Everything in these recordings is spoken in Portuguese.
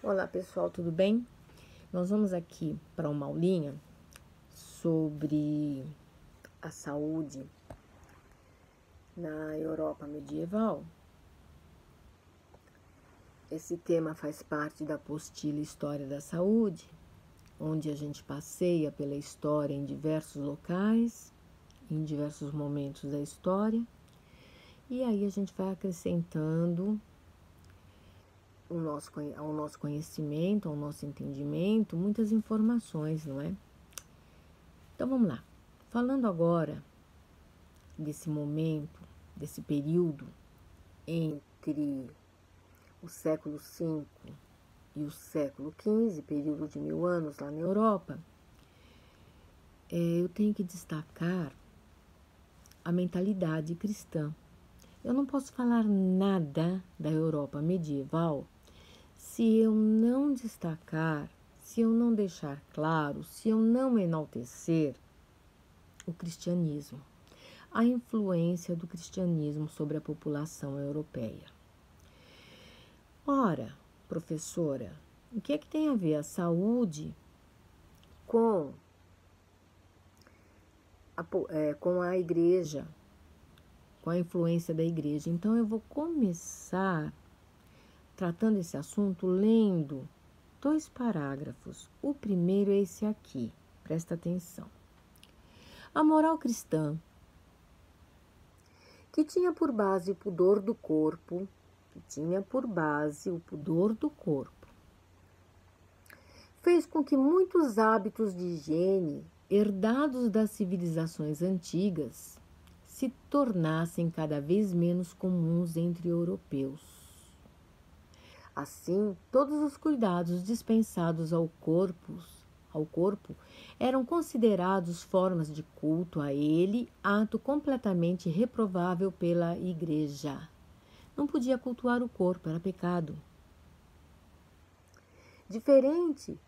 Olá pessoal, tudo bem? Nós vamos aqui para uma aulinha sobre a saúde na Europa medieval. Esse tema faz parte da apostila História da Saúde, onde a gente passeia pela história em diversos locais, em diversos momentos da história, e aí a gente vai acrescentando ao nosso conhecimento, ao nosso entendimento, muitas informações, não é? Então vamos lá. Falando agora desse momento, desse período entre o século V e o século XV, período de 1000 anos lá na Europa, eu tenho que destacar a mentalidade cristã. Eu não posso falar nada da Europa medieval se eu não destacar, se eu não deixar claro, se eu não enaltecer o cristianismo, a influência do cristianismo sobre a população europeia. Ora, professora, o que é que tem a ver a saúde com a igreja, com a influência da igreja? Então, eu vou começar tratando esse assunto lendo 2 parágrafos. O primeiro é esse aqui, presta atenção. A moral cristã, que tinha por base o pudor do corpo, fez com que muitos hábitos de higiene herdados das civilizações antigas se tornassem cada vez menos comuns entre europeus. Assim, todos os cuidados dispensados ao corpo eram considerados formas de culto a ele, ato completamente reprovável pela Igreja. Não podia cultuar o corpo, era pecado. Diferente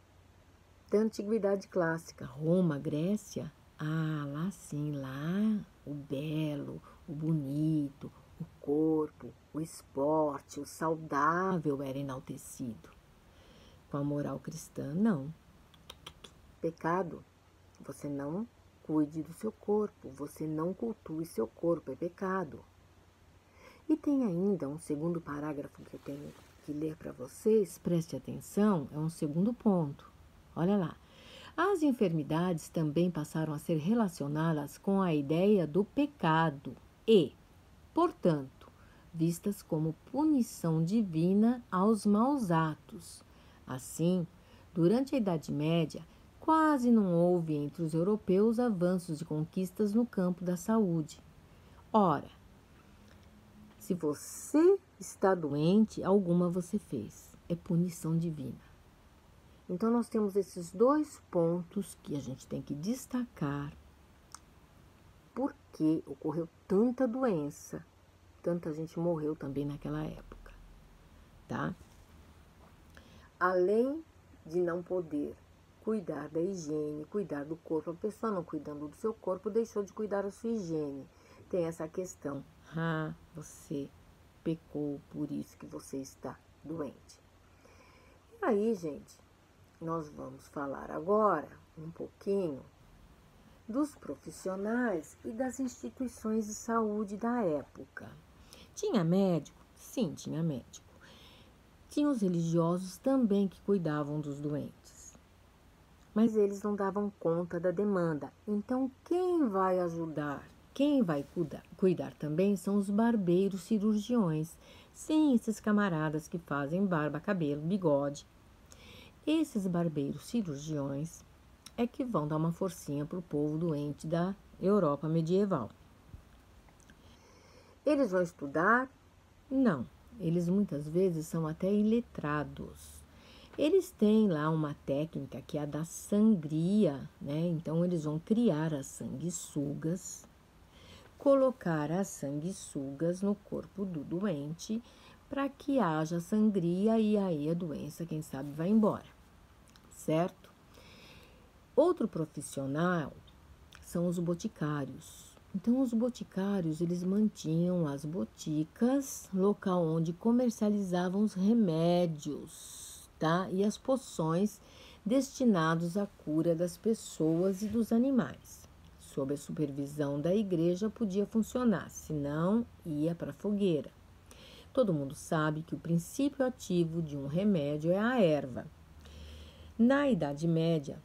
da antiguidade clássica, Roma, Grécia, lá sim, lá o belo, o bonito, o corpo, o esporte, o saudável era enaltecido. Com a moral cristã, não. Pecado, você não cuide do seu corpo, você não cultue seu corpo, é pecado. E tem ainda um segundo parágrafo que eu tenho que ler para vocês, preste atenção, é um segundo ponto. Olha lá. As enfermidades também passaram a ser relacionadas com a ideia do pecado e, portanto, vistas como punição divina aos maus atos. Assim, durante a Idade Média, quase não houve entre os europeus avanços de conquistas no campo da saúde. Ora, se você está doente, alguma você fez. É punição divina. Então, nós temos esses 2 pontos que a gente tem que destacar. Por que ocorreu tanta doença? Tanta gente morreu também naquela época, tá? Além de não poder cuidar da higiene, cuidar do corpo, a pessoa não cuidando do seu corpo, deixou de cuidar da sua higiene. Tem essa questão. Você pecou, por isso que você está doente. E aí, gente, nós vamos falar agora um pouquinho dos profissionais e das instituições de saúde da época. Tinha médico? Sim, tinha médico. Tinha os religiosos também que cuidavam dos doentes. Mas eles não davam conta da demanda. Então, quem vai ajudar? Quem vai cuidar também são os barbeiros cirurgiões. Sim, esses camaradas que fazem barba, cabelo, bigode. Esses barbeiros cirurgiões é que vão dar uma forcinha para o povo doente da Europa medieval. Eles vão estudar? Não, eles muitas vezes são até iletrados. Eles têm lá uma técnica que é a da sangria, né? Então, eles vão criar as sanguessugas, colocar as sanguessugas no corpo do doente para que haja sangria e aí a doença, quem sabe, vai embora, certo? Outro profissional são os boticários. Então, os boticários, eles mantinham as boticas, local onde comercializavam os remédios, tá? E as poções destinados à cura das pessoas e dos animais. Sob a supervisão da igreja podia funcionar, senão ia para a fogueira. Todo mundo sabe que o princípio ativo de um remédio é a erva. Na Idade Média,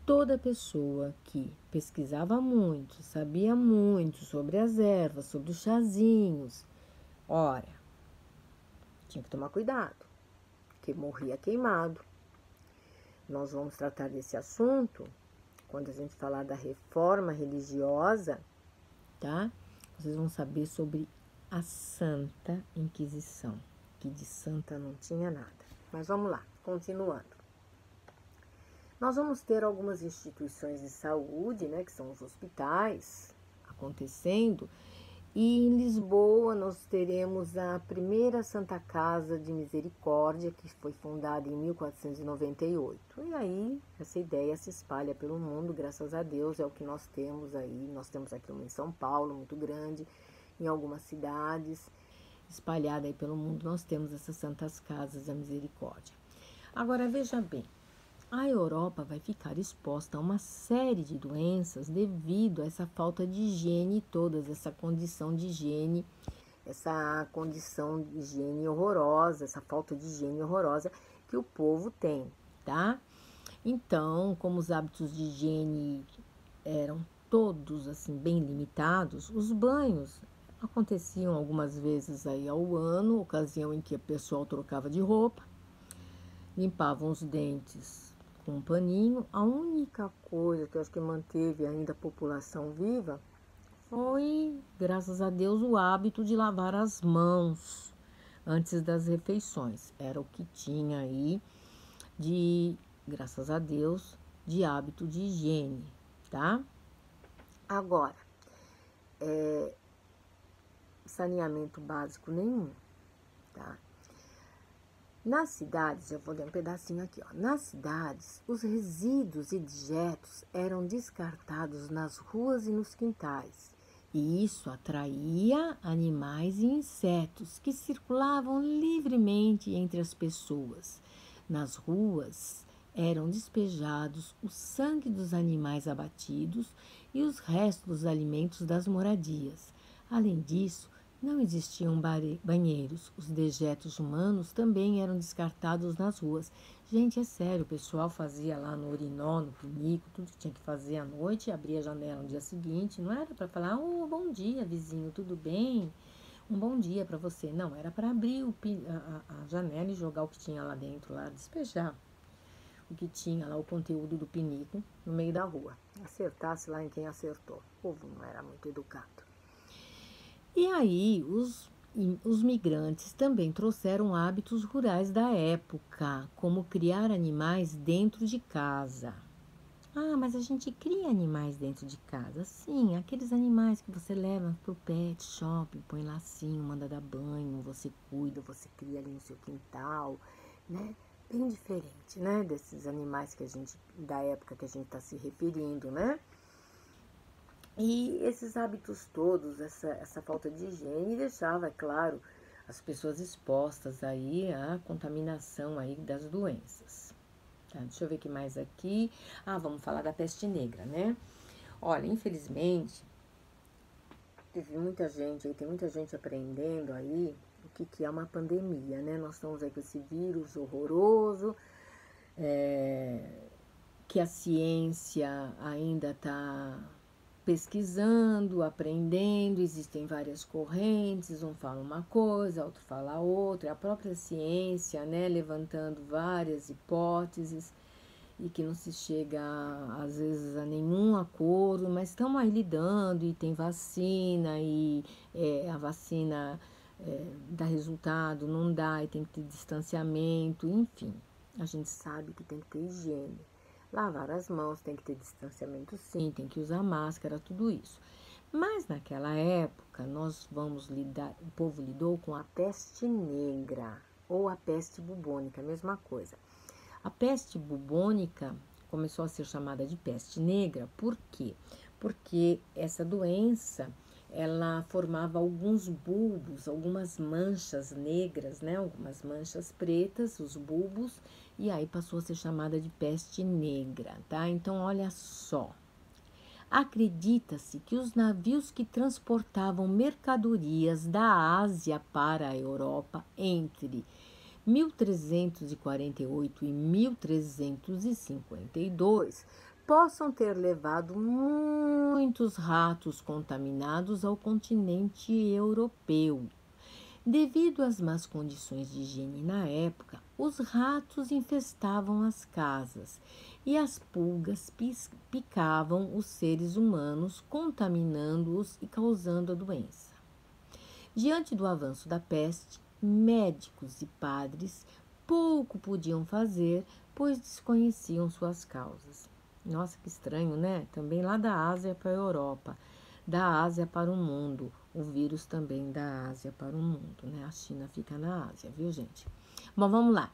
toda pessoa que pesquisava muito, sabia muito sobre as ervas, sobre os chazinhos, ora, tinha que tomar cuidado, porque morria queimado. Nós vamos tratar desse assunto quando a gente falar da reforma religiosa, tá? Vocês vão saber sobre a Santa Inquisição, que de santa não tinha nada. Mas vamos lá, continuando. Nós vamos ter algumas instituições de saúde, né, que são os hospitais, acontecendo. E em Lisboa nós teremos a primeira Santa Casa de Misericórdia, que foi fundada em 1498. E aí essa ideia se espalha pelo mundo, graças a Deus, é o que nós temos aí. Nós temos aqui uma em São Paulo, muito grande, em algumas cidades, espalhada aí pelo mundo, nós temos essas Santas Casas da Misericórdia. Agora veja bem, a Europa vai ficar exposta a uma série de doenças devido a essa falta de higiene toda, essa condição de higiene, horrorosa, essa falta de higiene horrorosa que o povo tem, tá? Então, como os hábitos de higiene eram todos assim bem limitados, os banhos aconteciam algumas vezes aí ao ano, ocasião em que o pessoal trocava de roupa, limpavam os dentes com um paninho. A única coisa que eu acho que manteve ainda a população viva foi, graças a Deus, o hábito de lavar as mãos antes das refeições. Era o que tinha aí graças a Deus, de hábito de higiene, tá? Agora, saneamento básico nenhum, tá? Nas cidades, eu vou ler um pedacinho aqui, ó. Nas cidades, os resíduos e dejetos eram descartados nas ruas e nos quintais. E isso atraía animais e insetos que circulavam livremente entre as pessoas. Nas ruas eram despejados o sangue dos animais abatidos e os restos dos alimentos das moradias. Além disso, não existiam banheiros, os dejetos humanos também eram descartados nas ruas. Gente, é sério, o pessoal fazia lá no urinol, no pinico, tudo que tinha que fazer à noite, abria a janela no dia seguinte, não era para falar, bom dia, vizinho, tudo bem? Um bom dia para você. Não, era para abrir a janela e jogar o que tinha lá dentro, lá, despejar o que tinha lá, o conteúdo do pinico, no meio da rua. Acertasse lá em quem acertou. O povo não era muito educado. E aí, os migrantes também trouxeram hábitos rurais da época, como criar animais dentro de casa. Ah, mas a gente cria animais dentro de casa? Sim, aqueles animais que você leva para o pet shop, põe lacinho, manda dar banho, você cuida, você cria ali no seu quintal, né? Bem diferente, né? Desses animais da época que a gente está se referindo, né? E esses hábitos todos, essa falta de higiene deixava, é claro, as pessoas expostas aí à contaminação aí das doenças. Tá, deixa eu ver o que mais aqui. Vamos falar da peste negra, né? Olha, infelizmente, tem muita gente aprendendo aí o que é uma pandemia, né? Nós estamos aí com esse vírus horroroso, que a ciência ainda está pesquisando, aprendendo, existem várias correntes, um fala uma coisa, outro fala outra, a própria ciência, né, levantando várias hipóteses e que não se chega, às vezes, a nenhum acordo, mas estão aí lidando e tem vacina e a vacina dá resultado, não dá e tem que ter distanciamento, enfim, a gente sabe que tem que ter higiene. Lavar as mãos, tem que ter distanciamento sim, tem que usar máscara, tudo isso. Mas naquela época, o povo lidou com a peste negra ou a peste bubônica, a mesma coisa. A peste bubônica começou a ser chamada de peste negra, por quê? Porque essa doença ela formava alguns bulbos, algumas manchas negras, né? Algumas manchas pretas, os bulbos, e aí passou a ser chamada de peste negra, tá? Então, olha só. Acredita-se que os navios que transportavam mercadorias da Ásia para a Europa entre 1348 e 1352 possam ter levado muitos ratos contaminados ao continente europeu. Devido às más condições de higiene na época, os ratos infestavam as casas e as pulgas picavam os seres humanos, contaminando-os e causando a doença. Diante do avanço da peste, médicos e padres pouco podiam fazer, pois desconheciam suas causas. Nossa, que estranho, né? Também lá da Ásia para a Europa, da Ásia para o mundo. O vírus também da Ásia para o mundo, né? A China fica na Ásia, viu, gente? Bom, vamos lá.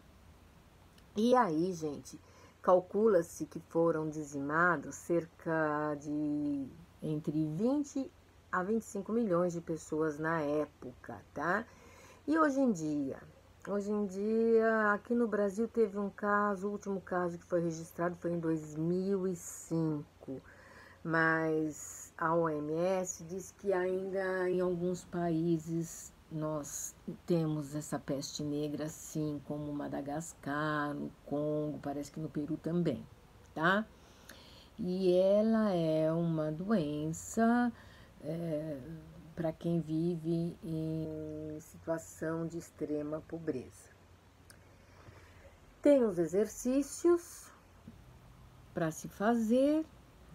E aí, gente, calcula-se que foram dizimados cerca de entre 20 a 25 milhões de pessoas na época, tá? E hoje em dia, aqui no Brasil teve um caso, o último caso que foi registrado foi em 2005, mas a OMS diz que ainda em alguns países nós temos essa peste negra, assim como Madagascar, no Congo, parece que no Peru também, tá? E ela é uma doença para quem vive em situação de extrema pobreza. Tem os exercícios para se fazer.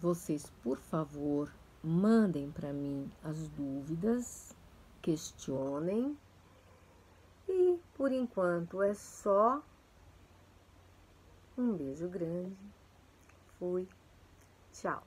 Vocês, por favor, mandem para mim as dúvidas, questionem. E por enquanto é só. Um beijo grande. Fui. Tchau.